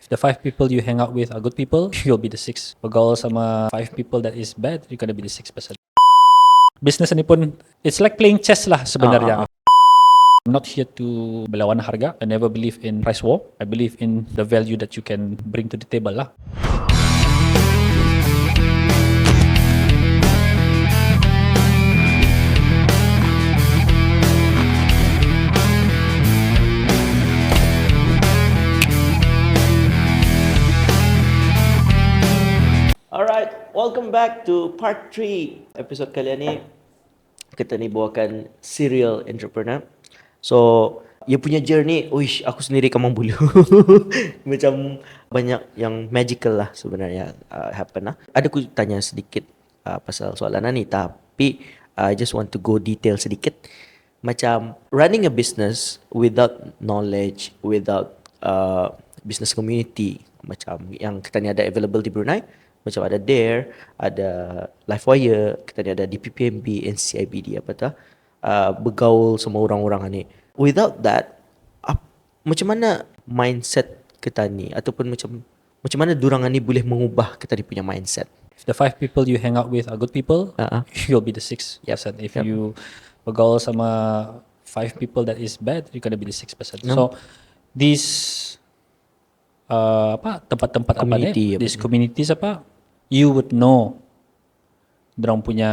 If the 5 people you hang out with are good people, you'll be the 6. Bergaul sama 5 people that is bad, you're gonna be the 6%. Business ni pun, it's like playing chess lah sebenarnya. I'm not here to berlawan harga. I never believe in price war. I believe in the value that you can bring to the table lah. Alright, welcome back to part 3. Episod kali ni kita ni bawakan serial entrepreneur. So, dia punya journey, uish, aku sendiri kamang bulu. Macam banyak yang magical lah sebenarnya happen lah. Ada aku tanya sedikit pasal soalan ni, tapi I just want to go detail sedikit. Macam running a business without knowledge, without business community, macam yang kita ni ada available di Brunei. Macam ada Dare, ada Livewire, kita ni ada DPPMB, NCIBD apa tu, bergaul semua orang-orang ni. Without that, macam mana mindset kita ni, ataupun macam mana durangan ni boleh mengubah kita ni punya mindset? If the 5 people you hang out with are good people, you'll be the 6%. If you bergaul sama 5 people that is bad, you're gonna be the 6%. So these tempat-tempat community, apa ni? These communities apa? You would know dorang punya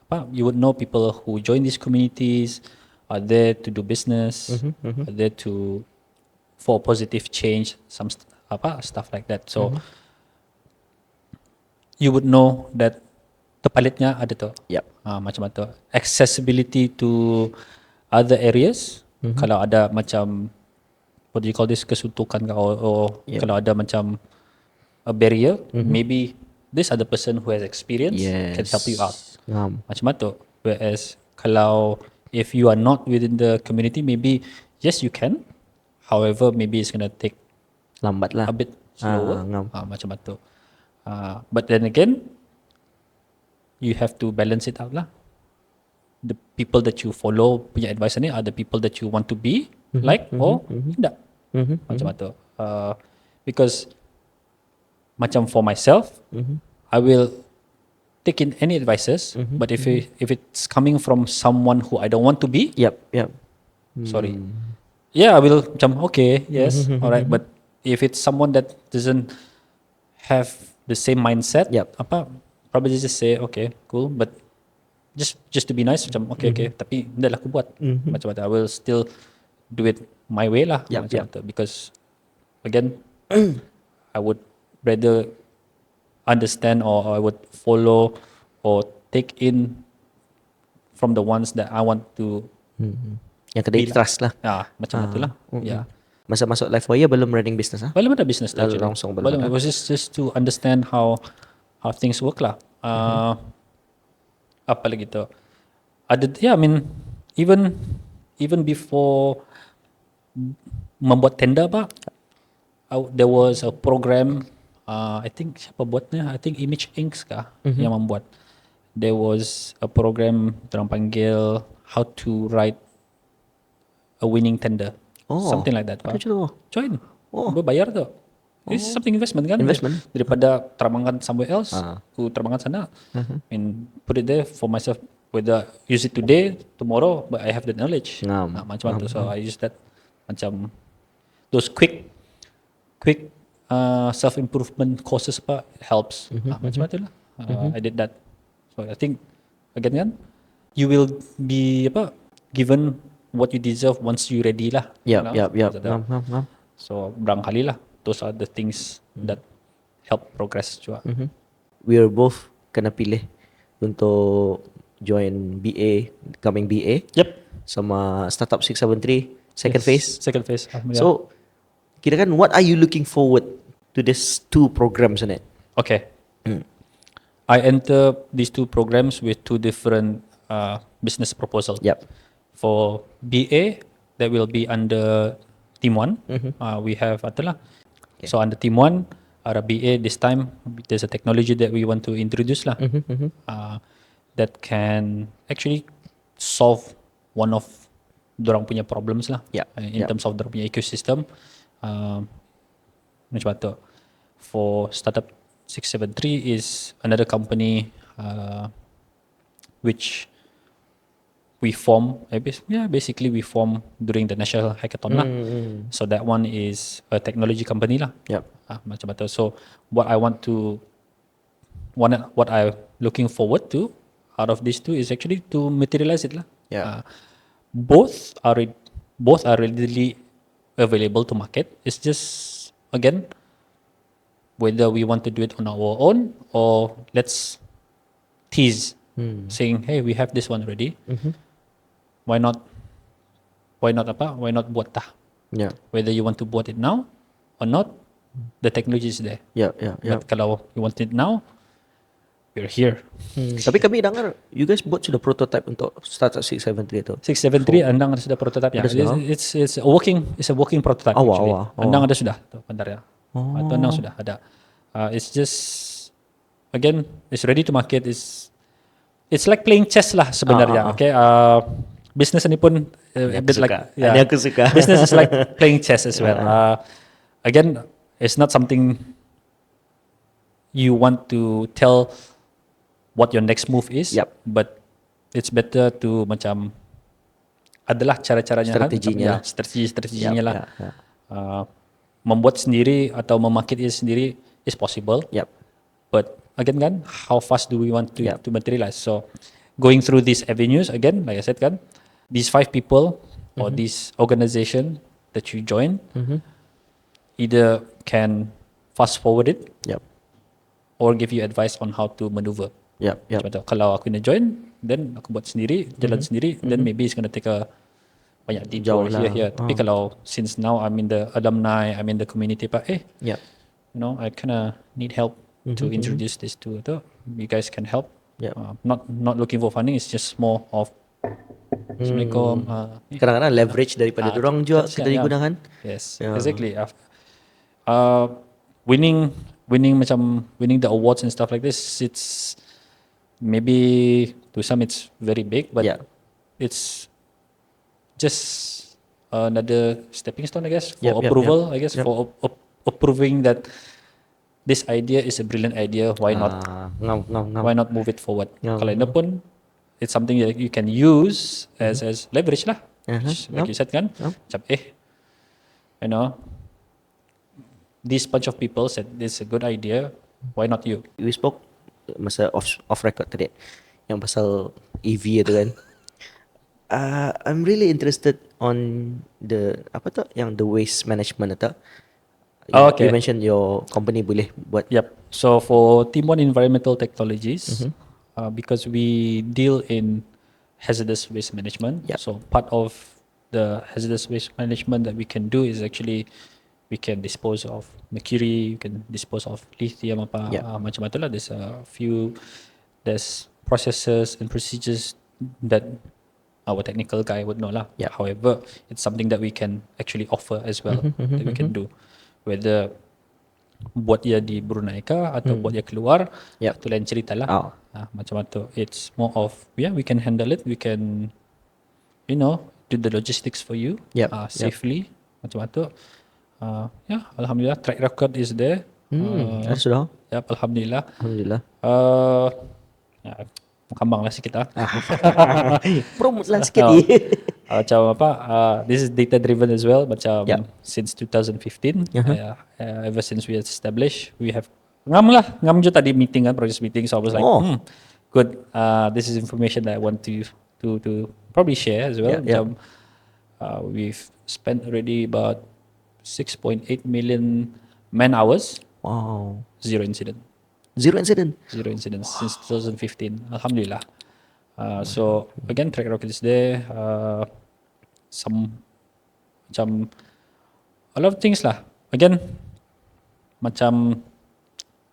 apa? You would know people who join these communities are there to do business, are there for positive change, some stuff like that. So you would know that tepalitnya ada tu. Macam tu. Accessibility to other areas. Kalau ada macam what do you call this, kesuntukan or kalau ada macam a barrier, maybe this other person who has experience can help you out. Macam tu. Whereas kalau if you are not within the community, maybe yes you can. However, maybe it's gonna take lambat lah, a bit slower. Macam tu. But then again, you have to balance it out lah. The people that you follow punya advice ni are the people that you want to be like or tidak. Macam tu. Because macam for myself, I will take in any advices, but if it's coming from someone who I don't want to be, sorry. Yeah, I will macam okay, yes, alright. But if it's someone that doesn't have the same mindset, probably just say okay, cool, but just to be nice, macam okay, tapi hendaklah aku buat. Macam tu. I will still do it my way lah, macam tu. Because again, I would rather understand or I would follow or take in from the ones that I want to yang kedai trust lah. Macam tu lah. Masa masuk Livewire belum running business lah? Belum ada business lah. Langsung belum. It was just to understand how things work lah. Apa lagi tu? I mean even before membuat tender there was a program, I think siapa buatnya, I think Image Inc kah yang membuat. There was a program orang panggil how to write a winning tender, something like that. Join, berbayar tu. This is something investment kan? Daripada terbangkan somewhere else, aku terbangkan sana, and put it there for myself. Whether use it today, tomorrow, but I have the knowledge. Macam tu. So I use that macam those quick self improvement courses helps. Macam tu lah. I did that. So I think again kan, you will be given what you deserve once you ready lah. So barangkali lah, those are the things that help progress juga. We are both kena pilih untuk join BA, coming BA. Sama Startup 673 second phase. So kira kan, what are you looking forward to these 2 programs on it? Okay. I enter these 2 programs with 2 different business proposals. For BA, that will be under Team 1. We have adalah. So under Team 1, our BA this time, there's a technology that we want to introduce lah. That can actually solve one of dorang punya problems lah. In terms of dorang punya ecosystem. macam tu. For startup 673 is another company which we form, basically we form during the National Hackathon lah. So that one is a technology company lah. Yep. Macam tu. So what I'm looking forward to out of these two is actually to materialize it lah. Yeah. Both are readily available to market. It's just again whether we want to do it on our own or let's tease, saying, hey, we have this one already. Why not buat tah? Yeah. Whether you want to buat it now or not, the technology is there. Yeah. But kalau you want it now, we're here. Tapi kami dengar you guys buat sudah prototype untuk startup 673 tu. 673 Andang ada sudah prototype ya. It's a working prototype actually. Andang ada sudah tu bandar ya. Atau Andang sudah ada. It's just again it's ready to market. It's like playing chess lah sebenarnya. Okay. Business ni pun a bit like aku suka. Business is like playing chess as well. Again, it's not something you want to tell what your next move is, but it's better to macam adalah cara-caranya, strateginya lah. Membuat sendiri atau memarket it sendiri is possible. But again kan, how fast do we want to materialize? So going through these avenues again, like I said kan, these 5 people or this organization that you join either can fast forward it or give you advice on how to maneuver. Kalau aku nak join, then aku buat sendiri, jalan sendiri, then maybe it's going to take a banyak detour here. Tapi kalau since now I'm in the alumni, I'm in the community, you know, I kind of need help to introduce this to you guys can help. Not looking for funding, it's just more of Assalamualaikum. Kadang-kadang leverage daripada dorang juga kita digunakan. Yes, exactly. Winning the awards and stuff like this, it's maybe to some it's very big, but it's just another stepping stone, I guess, for approval. I guess for approving that this idea is a brilliant idea. Why not? Why not move it forward? Kalau ini pun, it's something that you can use as leverage lah. Like you said kan, macam you know, this bunch of people said this is a good idea. Why not you? We spoke masa off record tadi, yang pasal EV itu kan. I'm really interested on the the waste management itu. You mentioned your company boleh buat. So for Team 1 Environmental Technologies, because we deal in hazardous waste management, so part of the hazardous waste management that we can do is actually we can dispose of mercury, we can dispose of lithium, macam-macam lah. There's processes and procedures that our technical guy would know lah. However, it's something that we can actually offer as well, that we can do. Whether buat dia di Brunei kah atau buat dia keluar, itu lain cerita lah. Macam tu. It's more of we can handle it, we can do the logistics for you safely, macam tu. Alhamdulillah, track record is there. Sudah. Alhamdulillah. Kambang lah sikit promote lah sikit. Macam this is data driven as well, macam since 2015, ever since we established, we have ngam je tadi meeting kan, project meeting, so I was like good, this is information that I want to probably share as well. We've spent already about 6.8 million man hours. Wow. Zero incidents since 2015. Alhamdulillah. So again, track record is there. Macam a lot of things lah. Again, macam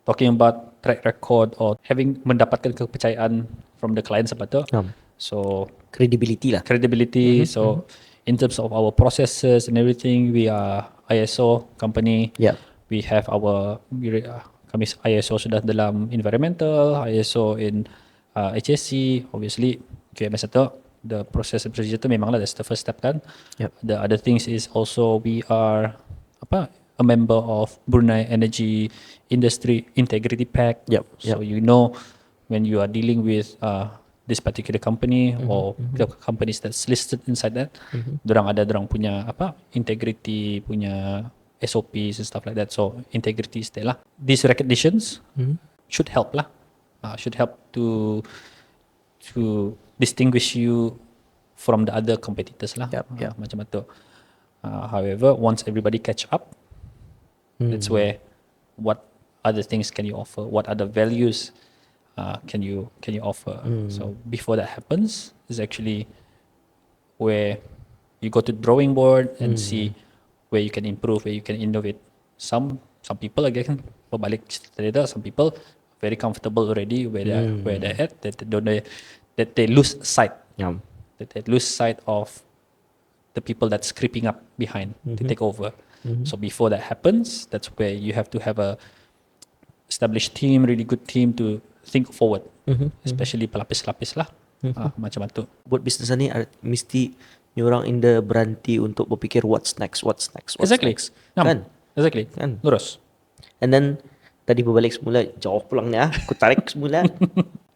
talking about track record or mendapatkan kepercayaan from the clients apa tu. So credibility lah. So in terms of our processes and everything, we are ISO company. We have kami ISO sudah dalam environmental, ISO in HSC, obviously QMS itu, the process and procedure itu memanglah that's the first step kan. The other things is also we are a member of Brunei Energy Industry Integrity Pact. So you know when you are dealing with this particular company or the companies that's listed inside that, dorang ada dorang punya integrity punya SOPs and stuff like that. So integrity is there lah. These recognitions should help lah. Should help to distinguish you from the other competitors lah. Macam tu. However, once everybody catch up, that's where what other things can you offer? What other values can you offer? So before that happens, is actually where you go to the drawing board and see where you can improve, where you can innovate. Some people again berbalik cerita, some people very comfortable already where they're at, that they lose sight. That they lose sight of the people that's creeping up behind to take over. So before that happens, that's where you have to have a established team, really good team to think forward, especially pelapis-pelapis lah, macam tu. Buat bisnes ni mesti ni orang in the berhenti untuk berfikir what's next. Exactly. Kan? Exactly. Kan? Lurus. And then tadi berbalik semula, jauh pulang ni aku tarik semula.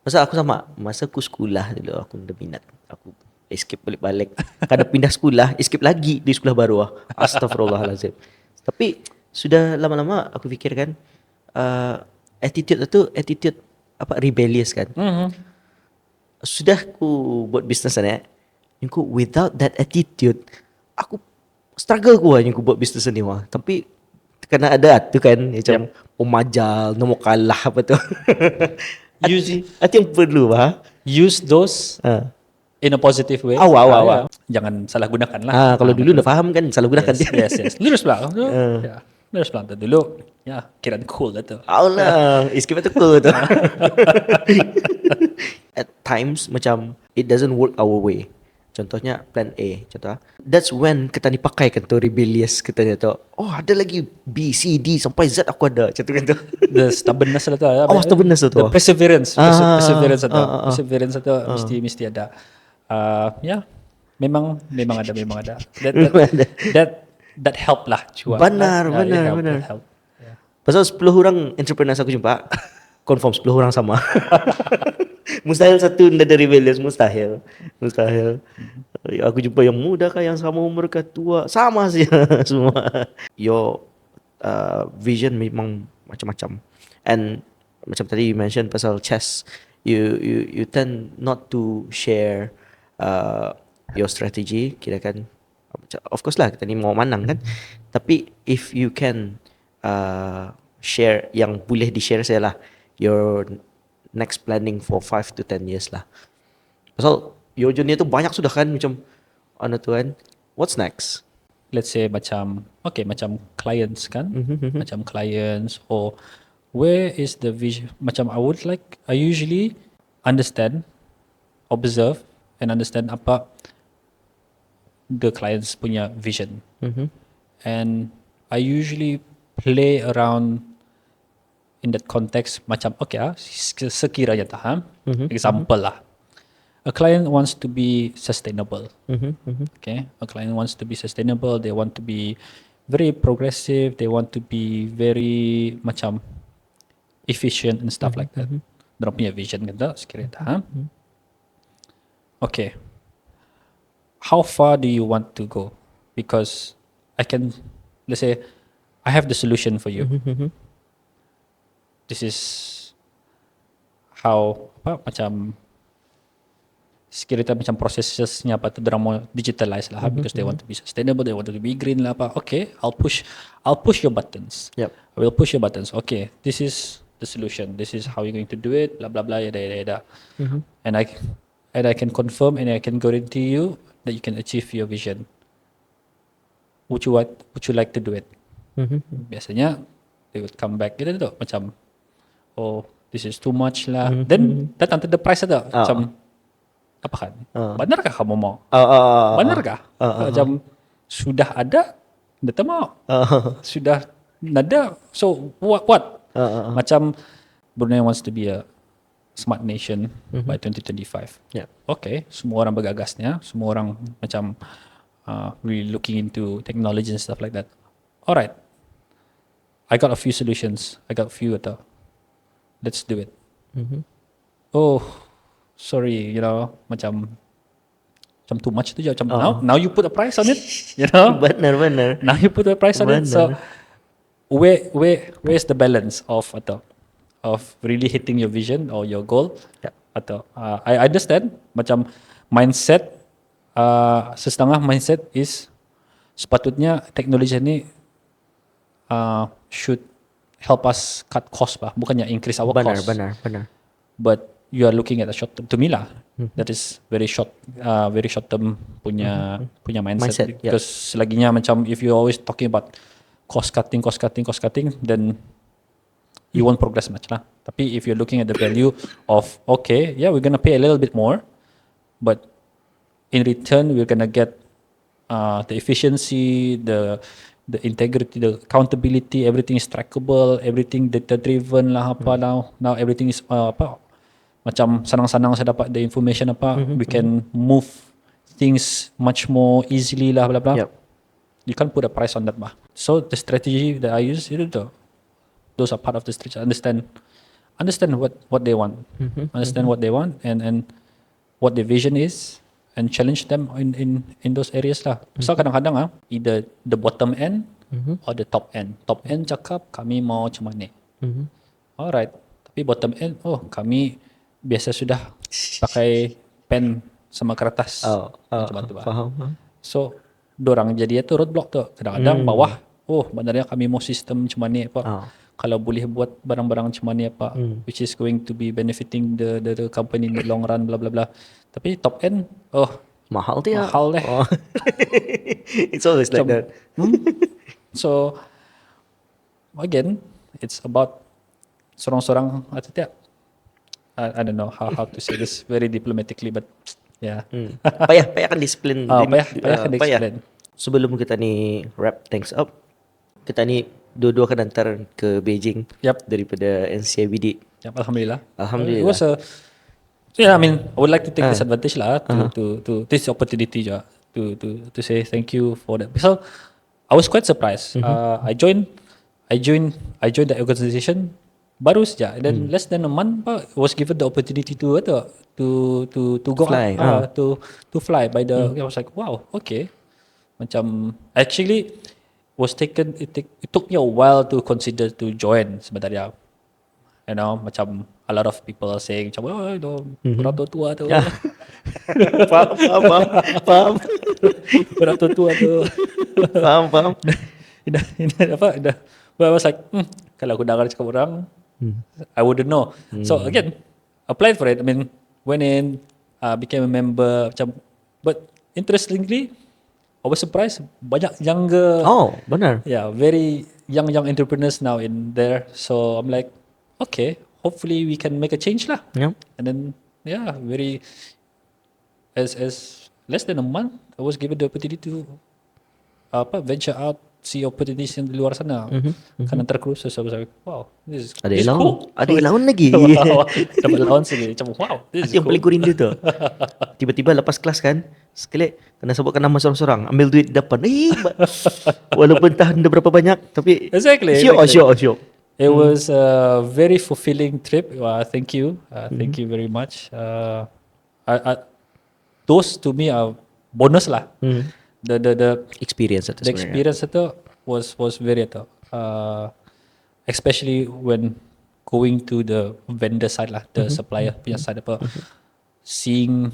Masa aku sekolah dulu aku ada minat. Aku escape balik-balik. Kadang pindah sekolah, escape lagi di sekolah baru. Astaghfirullahalazim. Tapi sudah lama-lama aku fikirkan attitude rebellious kan. Sudah aku buat bisnes ni, aku without that attitude, aku struggle aku buat bisnes ni wah. Tapi kena ada tu kan macam pemajal, nombor kalah apa tu. Itu yang perlu Use those in a positive way. Jangan salah gunakan lah. Kalau dulu dah faham kan salah gunakan dia. Yes. Lurus pula. Lurus pula dulu. Ya, kira cool lah tu. Allah, escape tu cool tu. At times macam it doesn't work our way. Contohnya plan A, that's when kita ni pakai kan tu rebellious kita ni tu. Oh, ada lagi B, C, D sampai Z aku ada. Macam tu kan tu. The stubbornness lah tu. Stubbornness tu. The perseverance. Perseverance tu mesti ada. Memang ada. That help lah cuba. Benar. Help. Pasal 10 orang entrepreneurs aku jumpa, confirm 10 orang sama. Mustahil satu ada rebellious, mustahil. Aku jumpa yang muda kah, yang sama umur kah, tua, sama saja semua. Your vision memang macam-macam. And macam tadi you mention pasal chess, you tend not to share your strategy, kirakan of course lah kita ni mau menang kan. Tapi if you can share yang boleh di-share saya lah, your next planning for 5 to 10 years lah. Pasal your journey tu banyak sudah kan, macam tu kan. What's next? Let's say macam clients kan, macam clients, or where is the vision? Macam I usually understand, observe and understand apa the clients punya vision. And I usually play around in that context macam sekiranya example lah, a client wants to be sustainable. Okay, a client wants to be sustainable, they want to be very progressive, they want to be very macam efficient and stuff like that. Mereka punya vision kita sekiranya okay, how far do you want to go? Because let's say I have the solution for you. This is how macam sekiranya macam prosesnya apa tu dorang mau digitalize lah, because they want to be sustainable, they want to be green lah apa. Okay, I'll push your buttons. I will push your buttons. Okay, this is the solution. This is how you're going to do it. Blah blah blah. Yada. And I can confirm and I can guarantee you that you can achieve your vision. Would you like to do it? Biasanya they would come back gitu tu macam, oh, this is too much lah. Then datang to the price tu macam apa kan? Benarkah kamu mau? Benarkah? Macam sudah ada, datang mau. Sudah ada. So what? Macam Brunei wants to be a smart nation by 2025. Okay, semua orang bergagasnya, semua orang macam really looking into technology and stuff like that. Alright, I got a few solutions. I got a few atau let's do it. Mhm. Oh, sorry, macam too much tu je. Macam now you put a price on it, Benar. Now you put a price on it. So where's the balance of really hitting your vision or your goal? Ya. Atau I understand macam mindset setengah mindset is sepatutnya teknologi ni should help us cut cost bah, bukannya increase our cost. Benar. But you are looking at a short term, to me lah, that is very short term punya mindset. Yeah. Because selaginya macam if you always talking about cost cutting, then you won't progress much lah. Tapi if you're looking at the value of okay, yeah, we're gonna pay a little bit more, but in return we're gonna get the efficiency, the integrity, the accountability, everything is trackable, everything data driven lah apa now everything is macam senang-senang saya dapat the information we can move things much more easily lah bla bla. Yep. You can't put a price on that bah. So the strategy that I use itu tu, those are part of the strategy. Understand what they want, understand what they want and what their vision is, and challenge them in those areas lah. So kadang-kadang either the bottom end or the top end. Top end cakap kami mau macam mana. Alright, tapi bottom end kami biasa sudah pakai pen sama kertas. Macam tu bah. Faham. So dorang jadi itu roadblock tu. Kadang-kadang bawah sebenarnya kami mau sistem macam mana kalau boleh buat barang-barang macam mana which is going to be benefiting the company in the long run bla bla bla. Tapi top end mahal dia. Mahal deh. It's always like that. So again, it's about seorang-seorang atau tidak. I don't know how to say this very diplomatically, but yeah. Payah kan disiplin. Payah kan disiplin. Sebelum kita ni wrap things up, kita ni dua-dua akan hantar ke Beijing. Yep. Daripada NCIBD. Yep, Alhamdulillah. Alhamdulillah. It was I mean, I would like to take this advantage lah to this opportunity to say thank you for that. Because I was quite surprised. I joined the organization baru saja, and then less than a month was given the opportunity to go fly, to fly by the. I was like, wow, okay. Macam actually was taken. It took me a while to consider to join sebenarnya. Macam a lot of people are saying macam orang tua tu. Faham. Orang tua tu. Faham. Dah. But I was like, kalau aku dengar cakap orang, I wouldn't know. So again, applied for it. I mean, went in, became a member. But interestingly, I was surprised. Banyak younger. Oh, benar. Yeah, very young entrepreneurs now in there. So I'm like, okay, hopefully we can make a change lah. Yeah. And then very as less than a month, I was given the opportunity to venture out, see opportunities in di luar sana. Kan antar cruises, so I was like, wow, this is cool. Ada lawan lagi. Dapat lawan sendiri. Macam wow, this is Yang cool. paling kurindu tu. Tiba-tiba lepas kelas kan, sekali kena sebutkan nama seorang-seorang, ambil duit di depan. Walaupun tahan dah berapa banyak, tapi Exactly. Syok. It was a very fulfilling trip. Thank you. Thank you very much. Those to me are bonus lah. The Experience itu the sebenarnya. experience itu was very especially when going to the vendor side lah, the supplier punya side seeing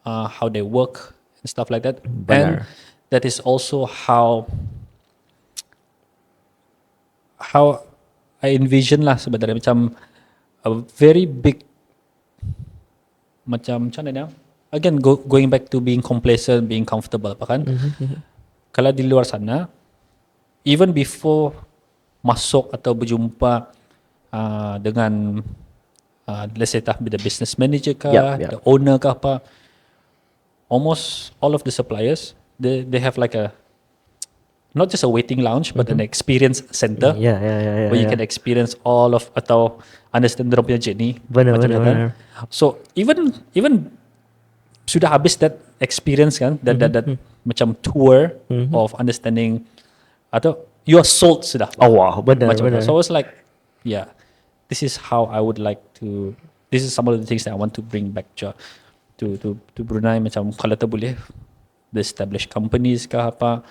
how they work and stuff like that. Benar. And that is also how I envision lah sebenarnya, macam a very big macam mana again going back to being complacent, being comfortable kan. Kalau di luar sana, even before masuk atau berjumpa dengan let's say the business manager kah, the owner kah apa, almost all of the suppliers they have like a not just a waiting lounge but an experience center where you can experience all of atau understand their punya journey. Benar. So even sudah habis that experience kan, that macam tour of understanding, atau you are sold sudah. Oh wow, benar. Macam tu. So I was like, yeah, this is how I would like to. This is some of the things that I want to bring back to Brunei. Macam kalau tak boleh, the established companies ke apa,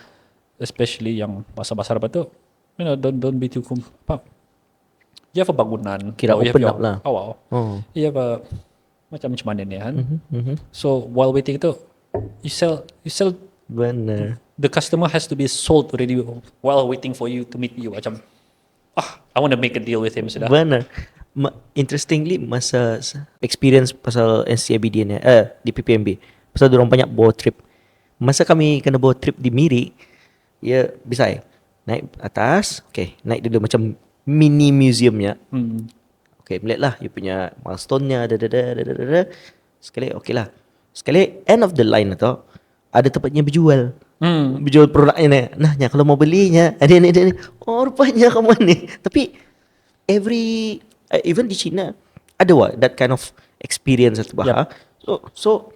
especially yang pasar-pasar apa tu, don't be too apa. You have a bangunan. Kira you open have up lah. Oh. You have a macam mana ni kan. So while waiting tu, you sell. Benar. The customer has to be sold already while waiting for you to meet you. Macam, I want to make a deal with him sudah. Benar. Interestingly, masa experience pasal NCIBD ni, di PPMB, pasal diorang banyak bawa trip. Masa kami kena bawa trip di Miri, ya bisa naik atas, okay, naik dulu macam mini museumnya. Okay, melihat lah you punya milestone-nya, sekali okay lah. Sekali end of the line tu, ada tempatnya berjual. Berjual produknya ni. Nah, kalau mau belinya, ada ni. Oh, rupanya kamu ni. Tapi every even di China ada that kind of experience tu bah. So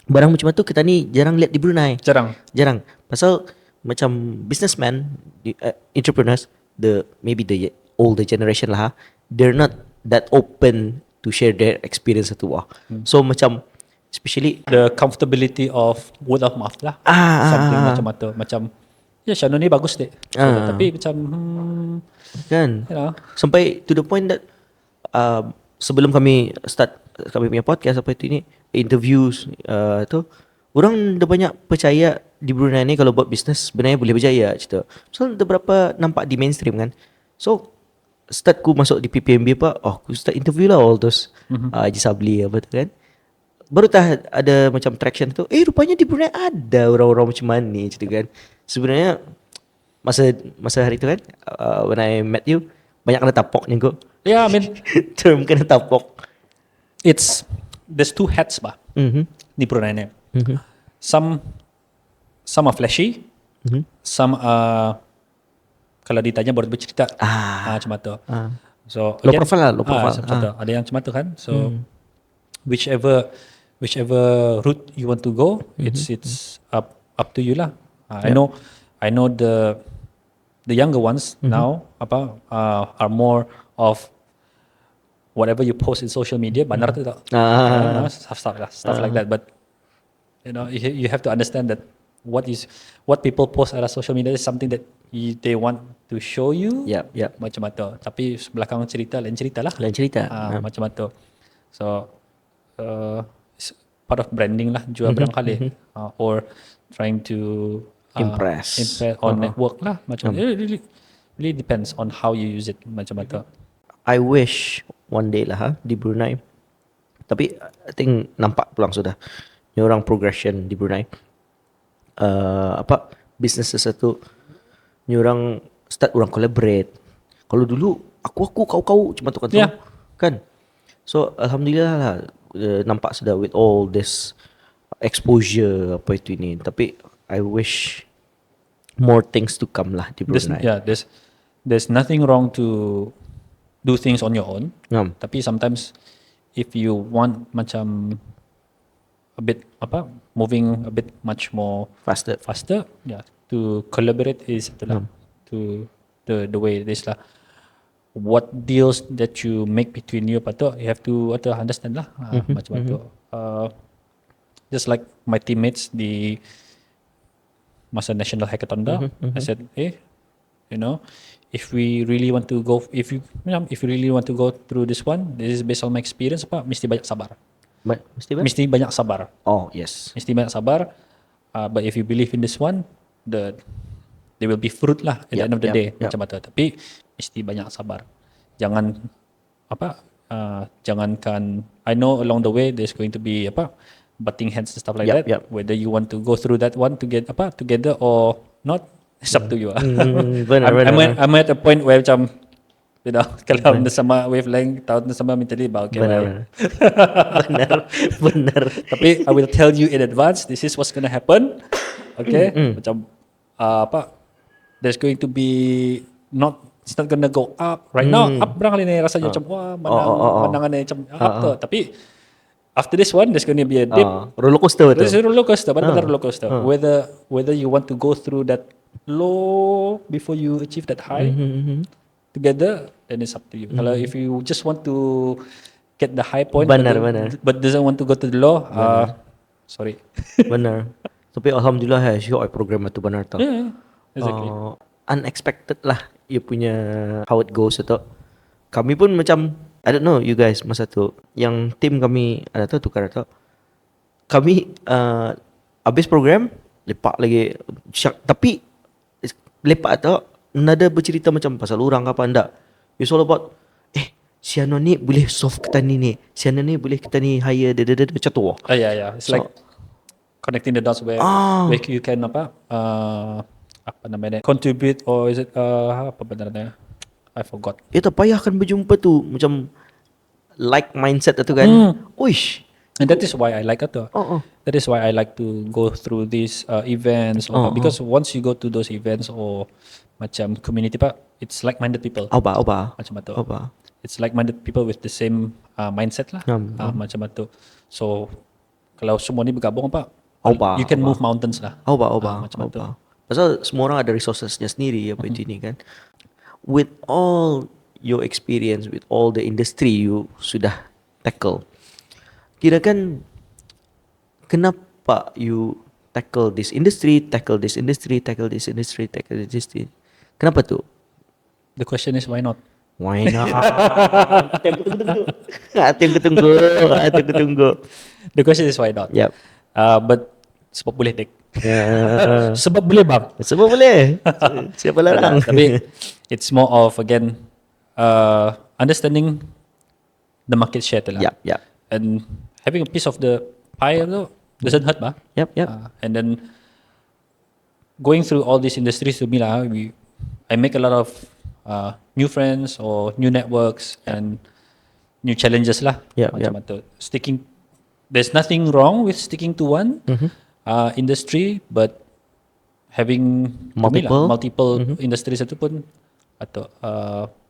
barang macam tu kita ni jarang lihat di Brunei. Jarang. Pasal macam businessman, entrepreneurs, maybe the older generation lah, they're not that open to share their experience tu bah. So macam especially the comfortability of word of mouth lah. Something macam tu. Macam ya Shano ni bagus dek. Tapi macam kan, you know, sampai to the point that sebelum kami start kami punya podcast apa itu ni interviews tu, orang dah banyak percaya di Brunei ni kalau buat bisnes sebenarnya boleh berjaya cerita. So ada berapa nampak di mainstream kan. So start ku masuk di PPMB apa, aku start interview lah all those Disebalik apa tu kan. Baru tak ada macam traction tu. Rupanya di Brunei ada orang-orang macam mana ni cerita kan. Sebenarnya masa hari tu kan, when I met you, banyak kena tapok ni kau. Yeah, I mean term kena tapok. There's two hats bah di Brunei ni. Some are flashy, some are kalau ditanya baru bercerita. Macam tu. So low profile lah, low profile. Ada yang macam tu kan. So whichever route you want to go, it's up to you lah. I know the younger ones now are more of whatever you post in social media, benar tu tak? Stuff like that. But you have to understand that what people post on social media is something that they want to show you. Macam tu. Tapi belakang cerita lain cerita lah. Macam tu. So it's part of branding lah, jual barang kali or trying to impress on network lah. Macam it really depends on how you use it. Macam tu. I wish one day lah di Brunei. Tapi I think nampak pulang sudah. Ni orang progression di Brunei. Business sesuatu. Ni orang start orang collaborate. Kalau dulu aku kau macam tu kan. Kan. So alhamdulillah lah nampak sudah with all this exposure apa itu ini. Tapi I wish more things to come lah di Brunei. There's nothing wrong to do things on your own. Tapi sometimes if you want macam a bit moving a bit much more faster, to collaborate is to the way it is lah. What deals that you make between you you have to understand lah. Macam tu. Just like my teammates di masa National Hackathon I said, if we really want to go, if you really want to go through this one, this is based on my experience mesti banyak sabar. Mesti banyak sabar. Oh yes. Mesti banyak sabar. But if you believe in this one, there will be fruit lah at the end of the day. Macam tu. Tapi mesti banyak sabar. Jangankan, I know along the way there's going to be butting heads and stuff like that. Whether you want to go through that one together or not, it's up to you. I'm at a point where macam kalau sama wavelength, tahu sama minta riba. Benar. Tapi I will tell you in advance, this is what's gonna happen. Okay, macam there's going to be it's not gonna go up right now. Up barangkali ni rasanya macam menangan ni macam up tu. Tapi after this one, there's gonna be a dip. Roller coaster betul. There's a roller coaster, benar roller coaster. Whether you want to go through that low before you achieve that high together, then it's up to you. Kalau if you just want to get the high point Benar. but doesn't want to go to the low, sorry. Benar. Tapi alhamdulillah syok program itu benar tau. Yeah, exactly. Unexpected lah you punya how it goes itu. Kami pun macam I don't know you guys masa tu yang tim kami ada tu tukar tu. Kami habis program lepak lagi tapi lepak tu nada bercerita macam pasal orang apa anda. It's all about si Ano ni boleh solve kita ni. Si Ano ni boleh kita ni hire macam tu. Yeah. It's like connecting the dots where you can apa namanya contribute or is it apa benarnya? I forgot. Ya tak payah kan berjumpa tu macam like mindset tu kan. Uish. And that is why I like it. That is why I like to go through these events because once you go to those events or macam community pak, it's like-minded people. Oba. Macam itu. It's like-minded people with the same mindset lah. Macam itu. So kalau semua ni bergabung apa? You can move mountains lah. Macam itu. Pasal semua orang ada resourcesnya sendiri apa ini kan. With all your experience, with all the industry you sudah tackle, kirakan kenapa you tackle this industry? Kenapa tu? The question is why not? Why not? Hati yang ketunggu. The question is why not? Yep. But sebab boleh take. Sebab boleh bang. Sebab boleh. Siapa larang? Tapi it's more of again understanding the market share tu lah. Yep. And having a piece of the pie tu doesn't hurt bah. Yep. And then going through all these industries to me lah, I make a lot of new friends or new networks and new challenges lah. Macam tu. There's nothing wrong with sticking to one industry, but having multiple industries itu pun atau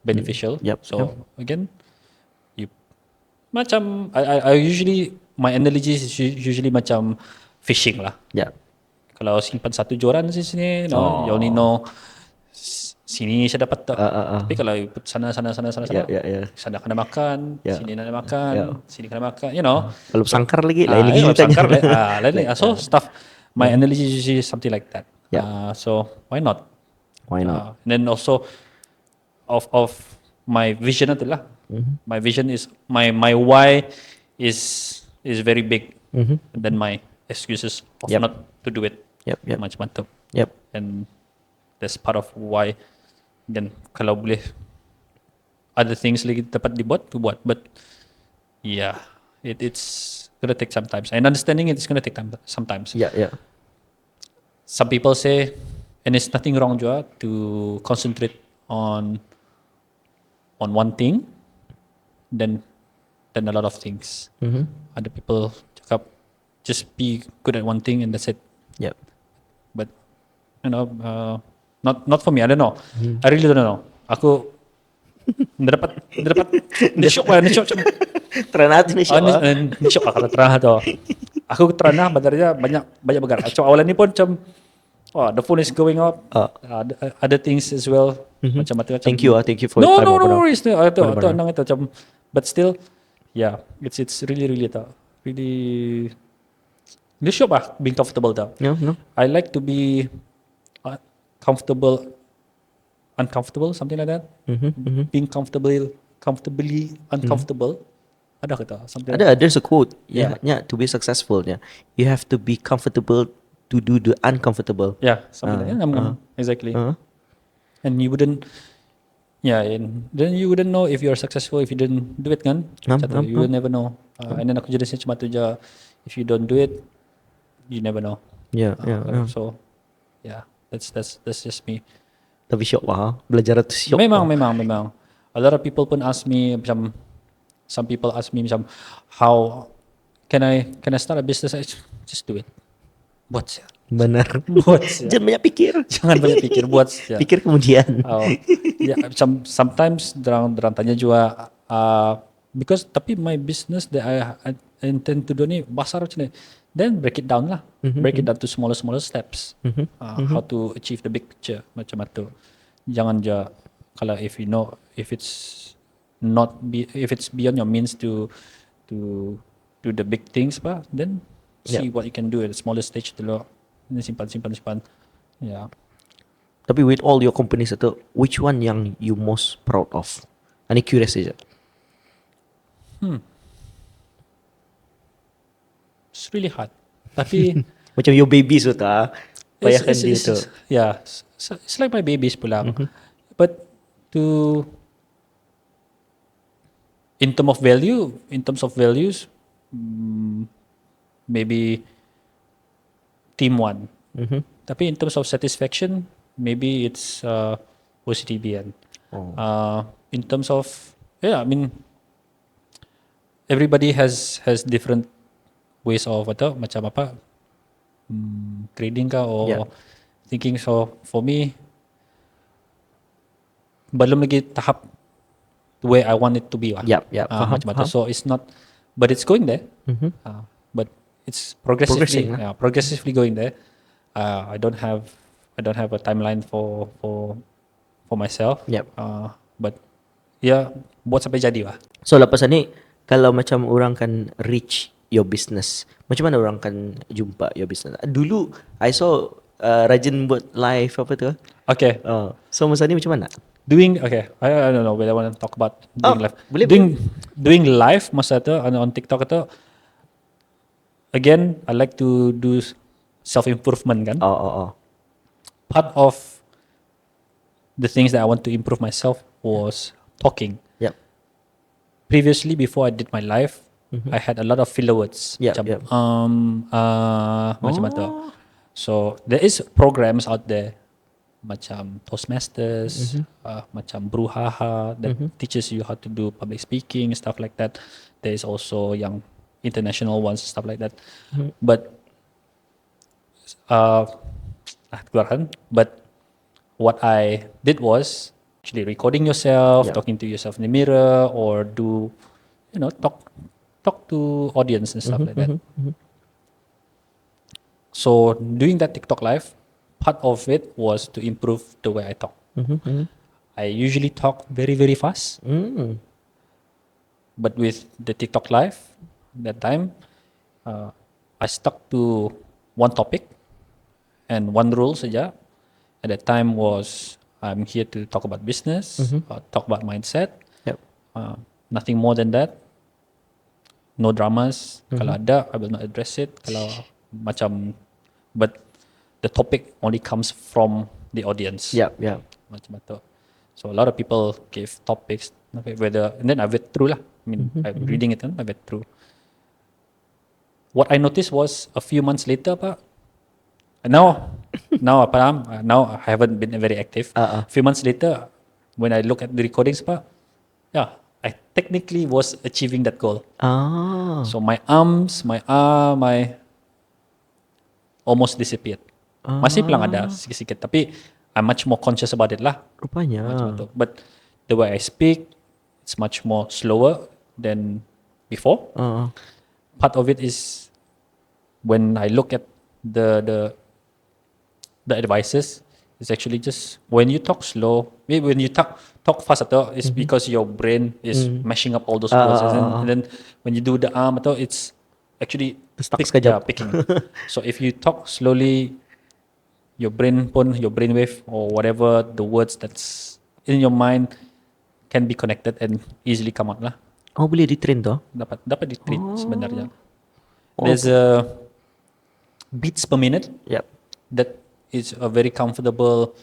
beneficial. So again, you macam I usually my analogy is usually macam fishing lah. Kalau simpan satu joran di sini, you only know sini saya dapat tak. Tapi kalau you put sana, sana kena makan, sini kena makan, sini kena makan, you know. Kalau sangkar lagi, lain lagi. Sangkar lain. So stuff, my analogy is usually something like that. So why not? And then also of my vision itu lah. My vision is my why is very big than my excuses of not to do it. Macam tu. And that's part of why. Dan kalau boleh other things lagi dapat dibuat, but yeah, it's gonna take sometimes. And understanding it's gonna take time sometimes. Some people say, and it's nothing wrong juga to concentrate on one thing, then a lot of things. Other people cakap just be good at one thing and that's it. But you know, not for me. I don't know. I really don't know. Aku dapat syok macam teranah tu syok. Syok kalau teranah tu. Aku teranah badarnya banyak bergerak. So awalan ni pun macam the phone is going up. Other things as well. Macam Thank you for your time. No worries. Itu anang itu macam, but still, yeah, it's really syok lah being comfortable tau. No. I like to be uncomfortable, something like that. Being comfortably uncomfortable. Ada kata something. There's a quote. To be successful, you have to be comfortable to do the uncomfortable. Something like that. Exactly. And you wouldn't. And then you wouldn't know if you're successful if you didn't do it kan. You will never know. And then aku jelasnya cuma tu je. If you don't do it, you never know. So, that's just me. Tapi syok lah, belajar tu syok. Memang. A lot of people pun ask me macam, some people ask me macam, how can I start a business? Just do it. Buat saja. Benar. Buat saja. Jangan banyak pikir. Buat saja. Pikir kemudian. Sometimes dorang tanya juga, because tapi my business that I intend to do ni besar macam ni. then break it down lah. Break it down to smaller steps. How to achieve the big picture macam tu. Jangan je kalau if you know if it's if it's beyond your means to do the big things then see what you can do at the smaller stage dulu. Then simpan. Yeah. Tapi with all your companies itu, which one yang you most proud of? Ani curious saja. It's really hard. Tapi Macam your babies tu tak? Payahkan dia tu. Yeah, it's like my babies pulang. But in terms of values, maybe team one. Tapi in terms of satisfaction, maybe it's OCTBN. In terms of I mean, everybody has different ways of macam apa trading kah or thinking. So for me, belum lagi tahap the way I want it to be lah. Macam tu. So it's not, but it's going there. But it's progressively going there. I don't have a timeline for myself. But buat sampai jadi lah. So lepas ni, kalau macam orang kan reach your business, macam mana orang kan jumpa your business? Dulu I saw rajin buat live apa tu. Okay. So masa ni macam mana? I don't know whether I want to talk about doing live. Boleh. Doing live masa tu on TikTok tu, again I like to do self improvement kan. Part of the things that I want to improve myself was talking. Previously, before I did my live, I had a lot of filler words. Macam tu. So there is programs out there, macam Toastmasters, macam Bruhaha that teaches you how to do public speaking, stuff like that. There is also yang international ones, stuff like that. But what I did was actually recording yourself, talking to yourself in the mirror, or do talk to audience and stuff like that. So doing that TikTok live, part of it was to improve the way I talk. I usually talk very, very fast. But with the TikTok live, that time, I stuck to one topic and one rule saja. At that time was, I'm here to talk about business, talk about mindset. Nothing more than that. No dramas. Kalau ada, I will not address it. Kalau but the topic only comes from the audience. Macam tu. So a lot of people gave topics, and then I went through lah. I mean, I'm reading it and I went through. What I noticed was a few months later, now I haven't been very active. A few months later, when I look at the recordings, I technically was achieving that goal. So my arms, my almost disappeared. Masih pelang ada sikit-sikit, tapi I'm much more conscious about it lah. Rupanya. But the way I speak, it's much more slower than before. Part of it is when I look at the advices, it's actually just when you talk slow, maybe when you talk fast, it's because your brain is mashing up all those words, and then when you do the arm, it's actually picking. So if you talk slowly, your brainwave or whatever the words that's in your mind can be connected and easily come out lah. Boleh di-train tu? Dapat di-train sebenarnya. There's a beats per minute. That is a very comfortable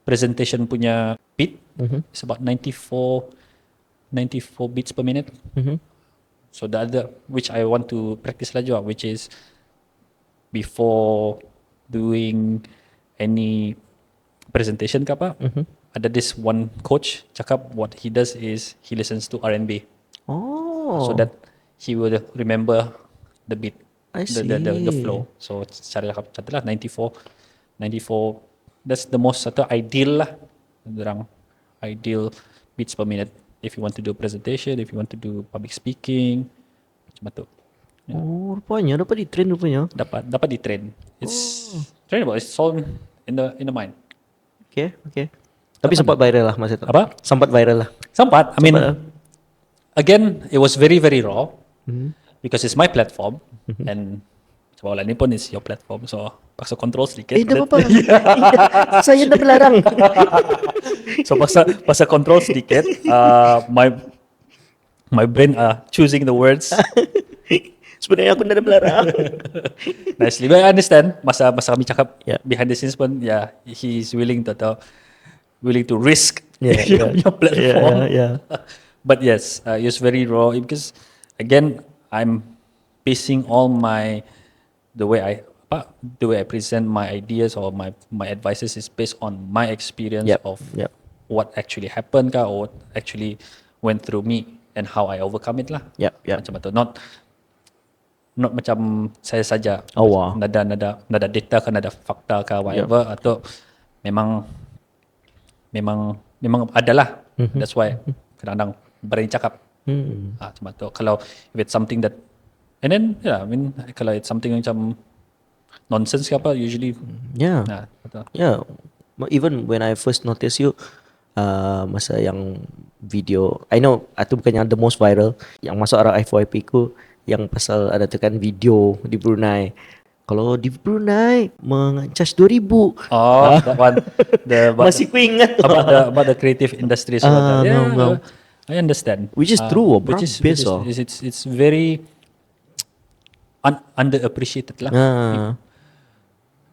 presentation punya beat. It's about 94 beats per minute. So the other, which I want to practice lah juga, which is before doing any presentation ke apa, ada this one coach cakap what he does is he listens to R&B. So that he will remember the beat, the flow. So cara cakap lah 94. That's the most ideal lah. Ideal beats per minute if you want to do a presentation, if you want to do public speaking, macam tu. Oh, rupanya dapat di-train rupanya. Dapat di train. It's trainable. It's all in the mind. Okay. Tapi sempat viral lah masa itu. Apa? Sempat viral lah. Sempat. I mean, Sempat lah. again, it was very very raw because it's my platform and seolah ni pun is your platform, so paksa control sedikit. Tak apa-apa. Saya dah melarang. So paksa control sedikit. My brain choosing the words Sebenarnya aku dah melarang. nicely. But I understand masa kami cakap Yeah. behind the scenes pun, yeah, he's willing to risk Yeah, your platform. Yeah. But yes, it's very raw because again, I'm basing all the way I present my ideas or my advices is based on my experience of what actually happened or what actually went through me and how I overcome it lah. Yep. Macam itu. Not macam saya saja. Oh, wow. Nada data ke, nada fakta ke, whatever, atau memang adalah. That's why kadang-kadang berani cakap. Macam itu. Kalau if it's something that, and then I mean kalau it's something macam nonsense ke apa, usually betul. Yeah. Even when I first noticed you, masa yang video, I know itu bukan yang the most viral, yang masuk arah FYP ku, yang pasal ada tekan video di Brunei. Kalau di Brunei mengcas 2,000. Oh, that one. Masih ku ingat. About the creative industry. No. I understand. Which is true, bro. It's very underappreciated lah.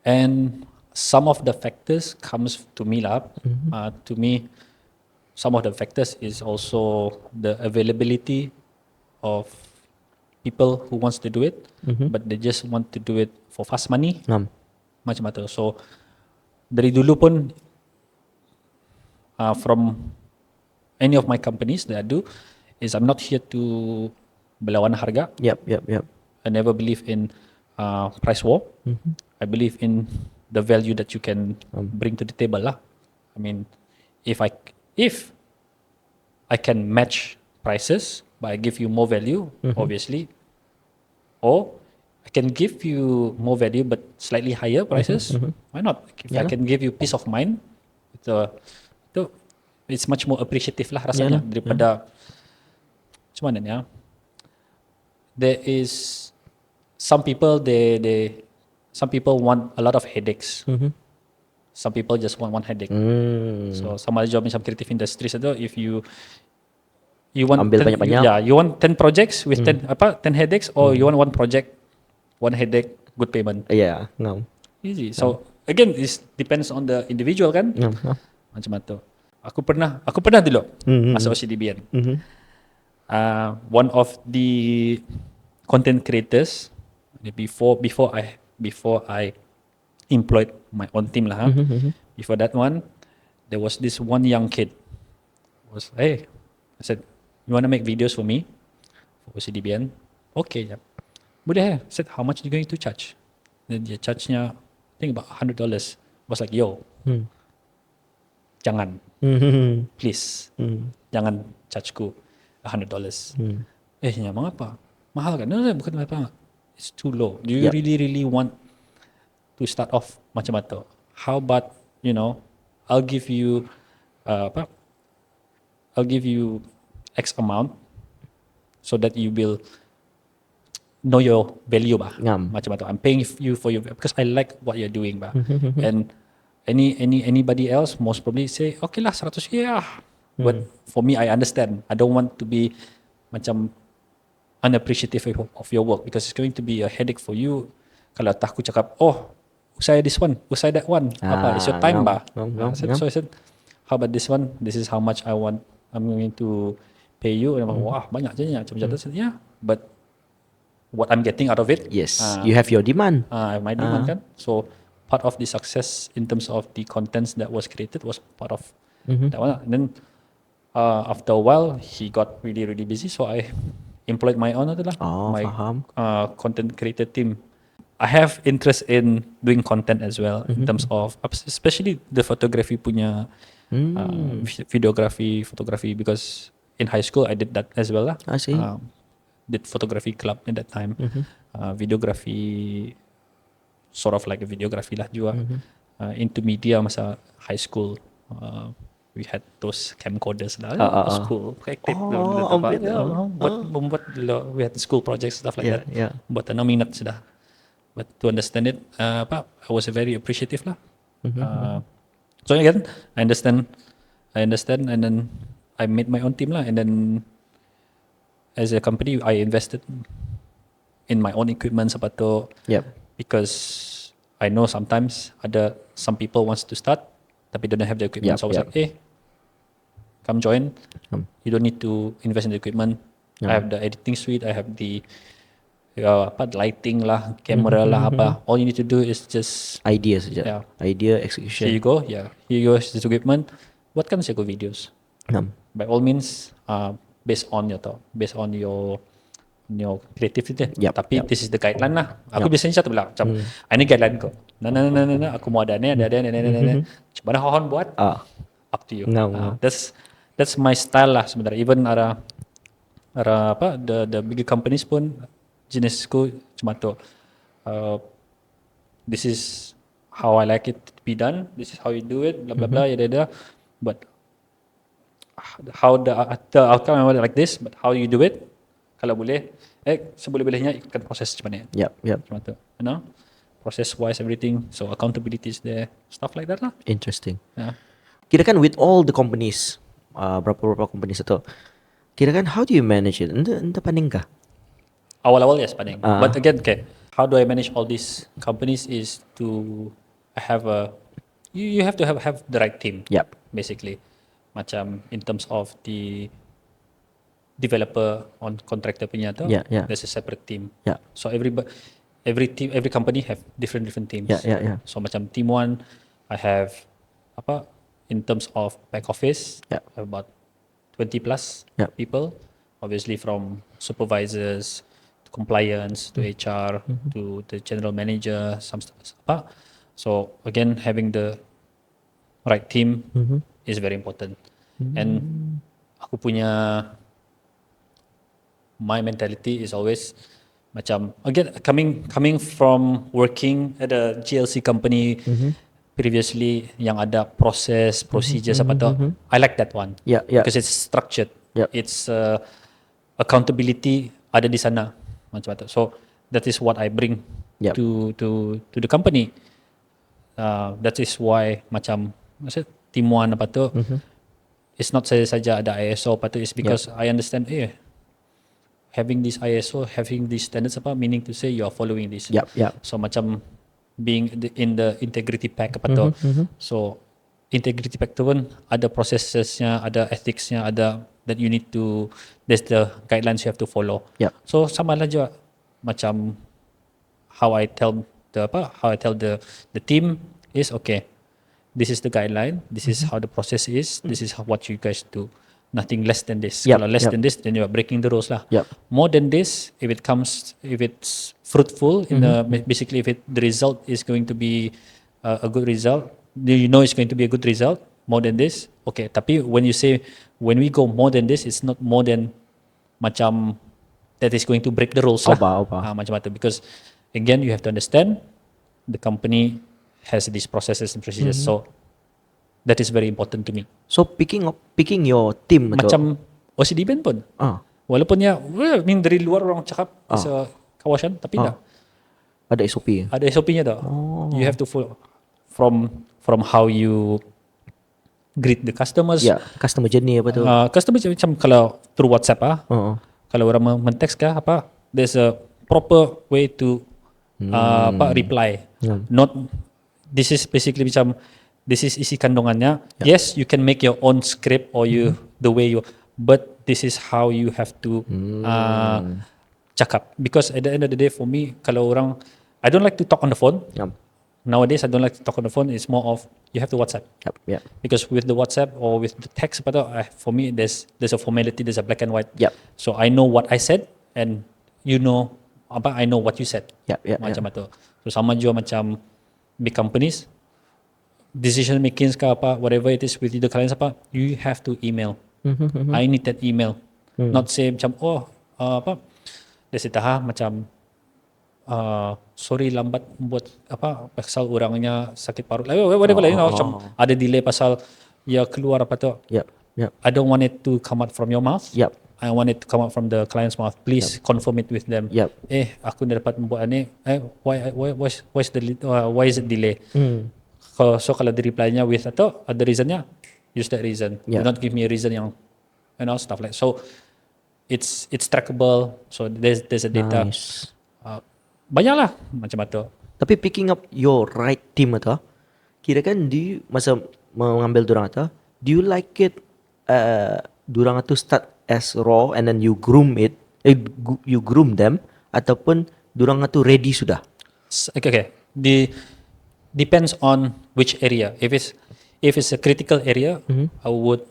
And some of the factors comes to me lah. To me, some of the factors is also the availability of people who wants to do it, but they just want to do it for fast money. Macam itu. So dari dulu pun, from any of my companies that I do, is I'm not here to berlawan harga. Yep. I never believe in price war. I believe in the value that you can bring to the table lah. I mean, if I can match prices, but I give you more value, obviously, or I can give you more value but slightly higher prices. Why not? If I can give you peace of mind, it's much more appreciative lah rasanya daripada macam mana ni. There is some people some people want a lot of headaches. Some people just want one headache. So sama job macam creative industries itu, if you want ambil banyak-banyak. you want 10 projects with 10 headaches, or you want one project, one headache, good payment. Easy. So again, it depends on the individual kan. Macam itu. Aku pernah dulu masuk OCDBN. One of the content creators before I employed my own team lah. Before that one, there was this one young kid. I said, you want to make videos for me for OCDBN? Okay, yeah. Boleh. I said, how much are you going to charge? Then dia charge-nya, I think about $100. I was like, yo, jangan, please, jangan charge ku $100. Mengapa? Mahal kan? No, bukan apa. It's too low. Do you really want to start off macam itu? How about, I'll give you X amount so that you will know your value bah. Macam itu. I'm paying you for your, because I like what you're doing bah. And anybody else most probably say, okay lah 100, but for me, I understand. I don't want to be macam unappreciative of your work, because it's going to be a headache for you. Kalau aku cakap, usai this one, usai that one, it's your time bah. So I said, how about this one? This is how much I'm going to pay you. And wah, banyak je macam tu. But what I'm getting out of it, you have your demand. My demand kan. So part of the success in terms of the contents that was created was part of that one. And then after a while, he got really busy, so I employed my own content creator team. I have interest in doing content as well, in terms of especially the photography punya, videography, photography, because in high school I did that as well lah. I see. did photography club at that time. Videography, sort of like a videography lah juga. Into media masa high school. We had those camcorders lah. School. Membuat we had school projects, stuff like that. Buat minat sudah. But to understand it, I was very appreciative lah. So again, I understand, and then I made my own team lah. And then as a company, I invested in my own equipment sepatu. Because I know sometimes some people wants to start, tapi don't have the equipment. So I was like, hey, come join. You don't need to invest in the equipment. I have the editing suite. I have the lighting lah, camera lah, apa. All you need to do is just idea saja. Idea, execution. Here you go. Here you go. This equipment. What kind of videos? By all means, based on your creativity. Tapi this is the guideline lah. Aku biasanya satu bilang macam, ini guideline ko. Aku mau ada ni. Cuba dah hon buat. Up to you. That's my style lah sebenarnya. Even the bigger companies pun jenisku cuma tu. This is how I like it to be done. This is how you do it. Blah blah blah. Yada. But how the outcome like this. But how you do it? Kalau boleh, seboleh-bolehnya ikutkan proses macam ni. Cuma tu. You know, process wise everything. So accountability is there. Stuff like that lah. Interesting. Kirakan with all the companies, berapa companies itu, kirakan how do you manage it? Anda paning kah? Awal-awal yes paning. But again, how do I manage all these companies is to have you have to have the right team. Basically, macam in terms of the developer on contractor punya tu, there's a separate team. So every company have different teams. So macam team 1, I have in terms of back office, I have about 20 plus people, obviously from supervisors to compliance to HR to the general manager, some stuff. So again, having the right team is very important. And aku punya my mentality is always macam, again, coming from working at a GLC company previously yang ada process, procedures apa tu, I like that one. Because it's structured. It's accountability ada di sana macam tu. So that is what I bring to the company. That is why macam team 1 apa tu, it's not saja ada ISO apa tu, it's because I understand having this ISO, having these standards meaning to say you are following this. So macam being in the integrity pack apa tu. So integrity pack tu pun ada processesnya, ada ethicsnya, ada that you need to, there's the guidelines you have to follow. So sama lah juga macam how I tell the team is this is the guideline, this is how the process is, this is what you guys do. Nothing less than this. Kalau less than this, then you are breaking the rules lah. More than this, if it's fruitful, basically the result is going to be a good result, you know it's going to be a good result. More than this, tapi when we go more than this, it's not more than macam that is going to break the rules lah. Macam tu. Because again, you have to understand the company has these processes and procedures. So that is very important to me. So picking your team macam OCD band pun. Walaupun dari luar orang cakap kawasan, tapi dah ada SOP. Ada SOP-nya dah. You have to follow from how you greet the customers. Customer journey apa tu? Customer macam kalau through WhatsApp kalau orang men-text there's a proper way to reply. Not this is basically macam this is isi kandungannya. Yes, you can make your own script or the way you, but this is how you have to cakap. Because at the end of the day, for me, kalau orang, I don't like to talk on the phone. Nowadays, I don't like to talk on the phone. It's more of you have to WhatsApp. Because with the WhatsApp or with the text, for me, there's a formality, there's a black and white. So I know what I said, and you know, I know what you said. Macam itu. So sama juga macam big companies. Decision making whatever it is with the clients you have to email. I need that email. Not say macam Dia setaha macam sorry lambat buat apa pasal orangnya sakit parut. Like, whatever lah, macam ada delay pasal ya keluar apa tu. Yep. I don't want it to come out from your mouth. Yep. I want it to come out from the client's mouth. Please confirm it with them. Yep. Aku dah dapat membuat ni. Why is it delay? So kalau di reply-nya with atau ada reasonnya, use that reason. Do not give me a reason yang stuff like so. It's trackable. So there's a data. Nice. Banyaklah macam tu. Tapi picking up your right team atau kira-kan masa mengambil durang atau do you like it durang itu start as raw and then you groom them ataupun durang itu ready sudah? Okay. Depends on which area. If it's a critical area, I would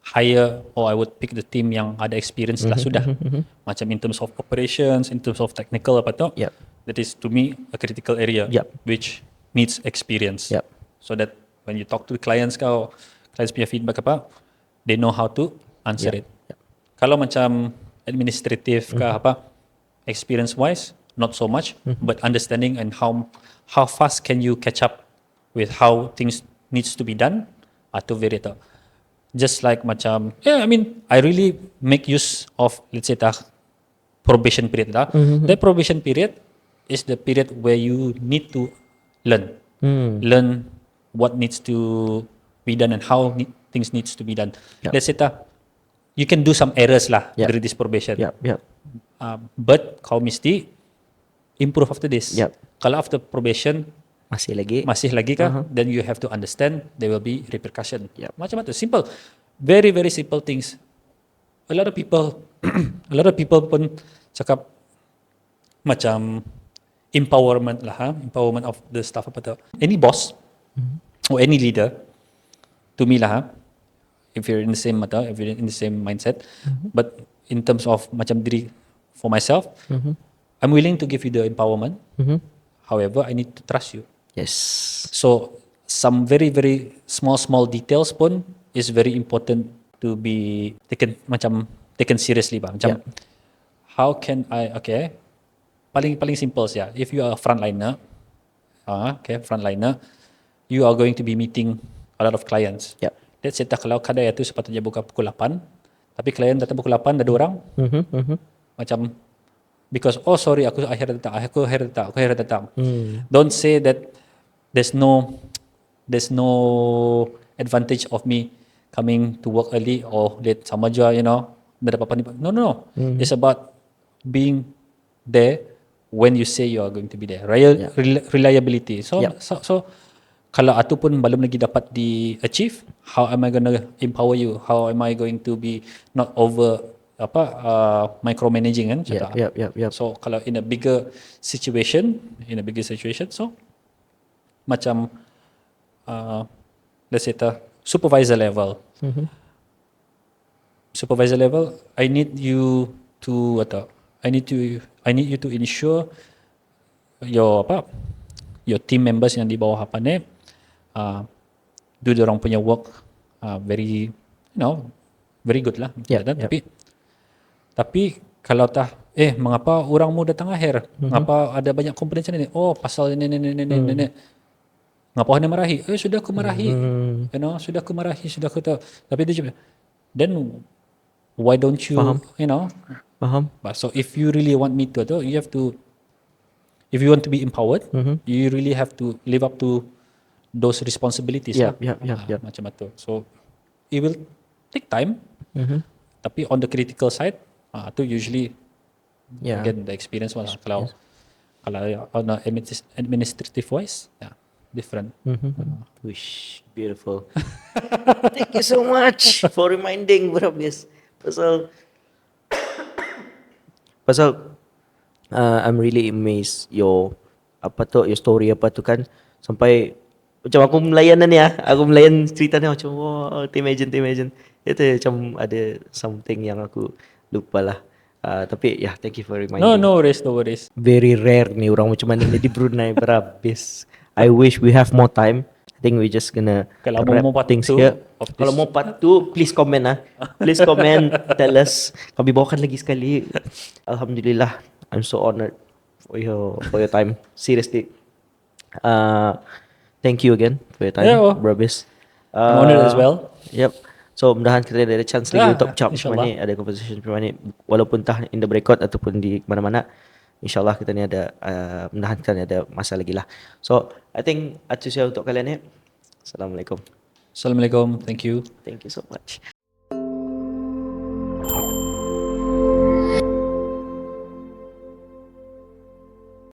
hire or I would pick the team yang ada experience lah sudah. Macam in terms of operations, in terms of technical apa tu. That is to me a critical area which needs experience. So that when you talk to clients punya feedback apa, they know how to answer it. Kalau macam administrative apa, experience wise not so much, but understanding and how fast can you catch up with how things needs to be done atau very tak. Just like macam, I really make use of, let's say, probation period. That probation period is the period where you need to learn. Learn what needs to be done and how things needs to be done. Let's say, you can do some errors lah during this probation. But kau mesti improve after this. Kalau after probation, masih lagi kah? Then you have to understand there will be repercussion. Macam tu, simple, very very simple things. A lot of people pun cakap macam empowerment lah, empowerment of the staff apa tu. Any boss or any leader, to me lah, if you're in the same mindset, but in terms of macam diri for myself, I'm willing to give you the empowerment. However, I need to trust you. Yes. So some very very small details pun is very important to be taken seriously ba. Macam how can I paling simple saja. If you are a frontliner, you are going to be meeting a lot of clients. Let's say kalau kedai itu sepatutnya buka pukul 8, tapi klien datang pukul 8 ada orang. Macam because sorry aku akhir datang. Don't say that there's no advantage of me coming to work early or late sama je, dah dapat pani. No. It's about being there when you say you are going to be there. Reliability. So kalau itu pun belum lagi dapat di achieve, how am I going to empower you? How am I going to be not over micromanaging kan? So kalau in a bigger situation, so macam let's say supervisor level. Supervisor level, I need you to ensure your team members yang di bawah apa ni do orang punya work very very good lah. Tapi kalau mengapa orangmu datang akhir? Mengapa ada banyak komplain macam ni? Pasal ini. Ngapa hendak marahi? Sudah aku marahi. Sudah aku marahi, sudah aku tahu. Tapi dia cakap, then why don't you, Faham. So if you really want me to, you have to, if you want to be empowered, you really have to live up to those responsibilities. Macam tu. So it will take time. Tapi on the critical side, tu usually again the experience was kalau on a administrative wise, different. Wish, beautiful. Thank you so much for reminding, bro. Yes, pasal I'm really amazed your story kan sampai macam aku melayan cerita ni macam imagine itu macam ada something yang aku lupa lah. Tapi thank you for reminding. No worries. Very rare ni orang macam mana ni di Brunei berhabis. I wish we have more time. think we just gonna Kalau wrap mau part things 2 here. of this- Kalau mau part 2, please comment lah. Please comment, tell us. Kami bawakan lagi sekali. Alhamdulillah, I'm so honored for your time. Seriously. Thank you again for your time, Yeah, Brabis. I'm honored as well. Yep. So mudahan kita ada chance lagi Ya, untuk cakap insyaAllah. macam ni, ada conversation macam ni, walaupun entah in the breakout ataupun di mana-mana. InsyaAllah kita ni ada mudahan kita ni ada masa lagi lah. So I think itu saja untuk kalian ni. Assalamualaikum. Assalamualaikum. Thank you. Thank you so much.